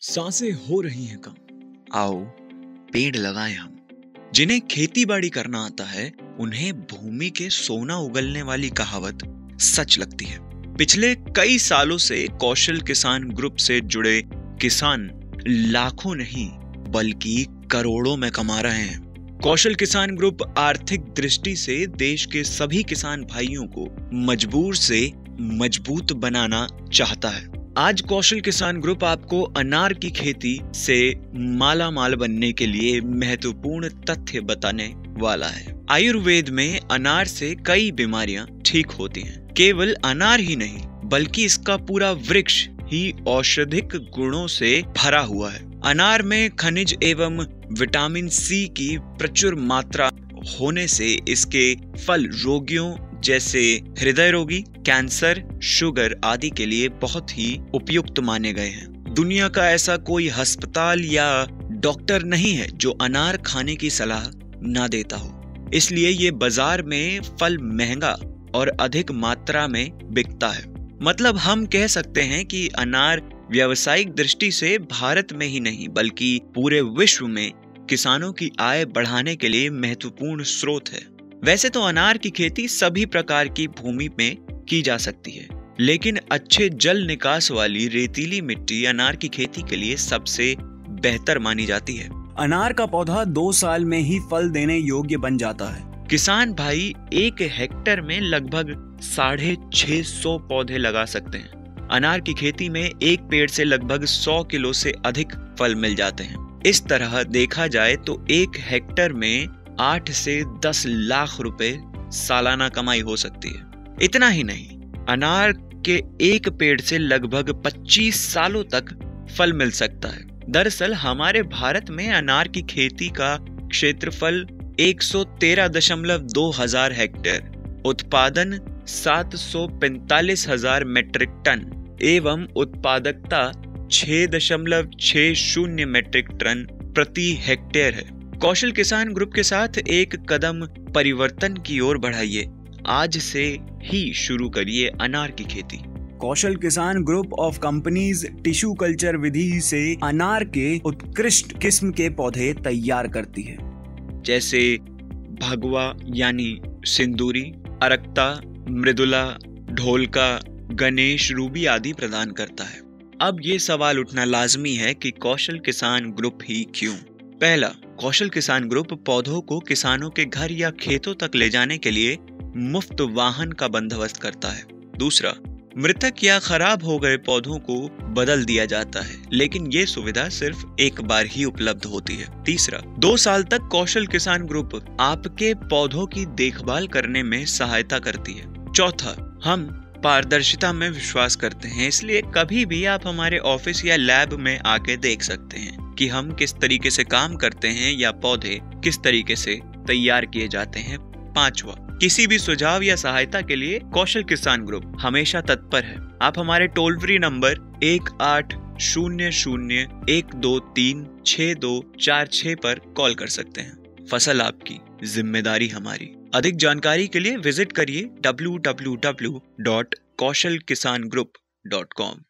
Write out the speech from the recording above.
सांसें हो रही हैं कम, आओ पेड़ लगाएं हम। जिन्हें खेती बाड़ी करना आता है उन्हें भूमि के सोना उगलने वाली कहावत सच लगती है। पिछले कई सालों से कौशल किसान ग्रुप से जुड़े किसान लाखों नहीं बल्कि करोड़ों में कमा रहे हैं। कौशल किसान ग्रुप आर्थिक दृष्टि से देश के सभी किसान भाइयों को मजबूर से मजबूत बनाना चाहता है। आज कौशल किसान ग्रुप आपको अनार की खेती से माला माल बनने के लिए महत्वपूर्ण तथ्य बताने वाला है। आयुर्वेद में अनार से कई बीमारियां ठीक होती हैं। केवल अनार ही नहीं बल्कि इसका पूरा वृक्ष ही औषधिक गुणों से भरा हुआ है। अनार में खनिज एवं विटामिन सी की प्रचुर मात्रा होने से इसके फल रोगियों जैसे हृदय रोगी, कैंसर, शुगर आदि के लिए बहुत ही उपयुक्त माने गए हैं। दुनिया का ऐसा कोई अस्पताल या डॉक्टर नहीं है जो अनार खाने की सलाह ना देता हो। इसलिए ये बाजार में फल महंगा और अधिक मात्रा में बिकता है। मतलब हम कह सकते हैं कि अनार व्यावसायिक दृष्टि से भारत में ही नहीं बल्कि पूरे विश्व में किसानों की आय बढ़ाने के लिए महत्वपूर्ण स्रोत है। वैसे तो अनार की खेती सभी प्रकार की भूमि में की जा सकती है, लेकिन अच्छे जल निकास वाली रेतीली मिट्टी अनार की खेती के लिए सबसे बेहतर मानी जाती है। अनार का पौधा 2 साल में ही फल देने योग्य बन जाता है। किसान भाई 1 हेक्टेयर में लगभग 650 पौधे लगा सकते हैं। अनार की खेती में एक पेड़ से लगभग 100 किलो से अधिक फल मिल जाते हैं। इस तरह देखा जाए तो 1 हेक्टेयर में 8 से 10 लाख रुपए सालाना कमाई हो सकती है। इतना ही नहीं, अनार के एक पेड़ से लगभग 25 सालों तक फल मिल सकता है। दरअसल हमारे भारत में अनार की खेती का क्षेत्रफल 113.2 हजार हेक्टेयर, उत्पादन 745,000 मेट्रिक टन एवं उत्पादकता 6.60 मेट्रिक टन प्रति हेक्टेयर है। कौशल किसान ग्रुप के साथ एक कदम परिवर्तन की ओर बढ़ाइए। आज से ही शुरू करिए अनार की खेती। Kaushal Kisan group of companies tissue culture विधि से अनार के उत्कृष्ट किस्म के पौधे तैयार करती है, जैसे भगवा यानी सिंदूरी, अरक्ता, मृदुला, ढोलका, गणेश, रूबी आदि प्रदान करता है। अब ये सवाल उठना लाजमी है कि कौशल किसान ग्रुप ही क्यों? पहला, कौशल किसान ग्रुप पौधों को किसानों के घर या खेतों तक ले जाने के लिए मुफ्त वाहन का बंदोबस्त करता है। दूसरा, मृतक या खराब हो गए पौधों को बदल दिया जाता है, लेकिन ये सुविधा सिर्फ एक बार ही उपलब्ध होती है। तीसरा, 2 साल तक कौशल किसान ग्रुप आपके पौधों की देखभाल करने में सहायता करती है। चौथा, हम पारदर्शिता में विश्वास करते हैं, इसलिए कभी भी आप हमारे ऑफिस या लैब में आके देख सकते हैं कि हम किस तरीके से काम करते हैं या पौधे किस तरीके से तैयार किए जाते हैं। पांचवा, किसी भी सुझाव या सहायता के लिए कौशल किसान ग्रुप हमेशा तत्पर है। आप हमारे टोल फ्री नंबर 1800-123-6246 पर कॉल कर सकते हैं। फसल आपकी, जिम्मेदारी हमारी। अधिक जानकारी के लिए विजिट करिए www.kaushalkisangroup.com।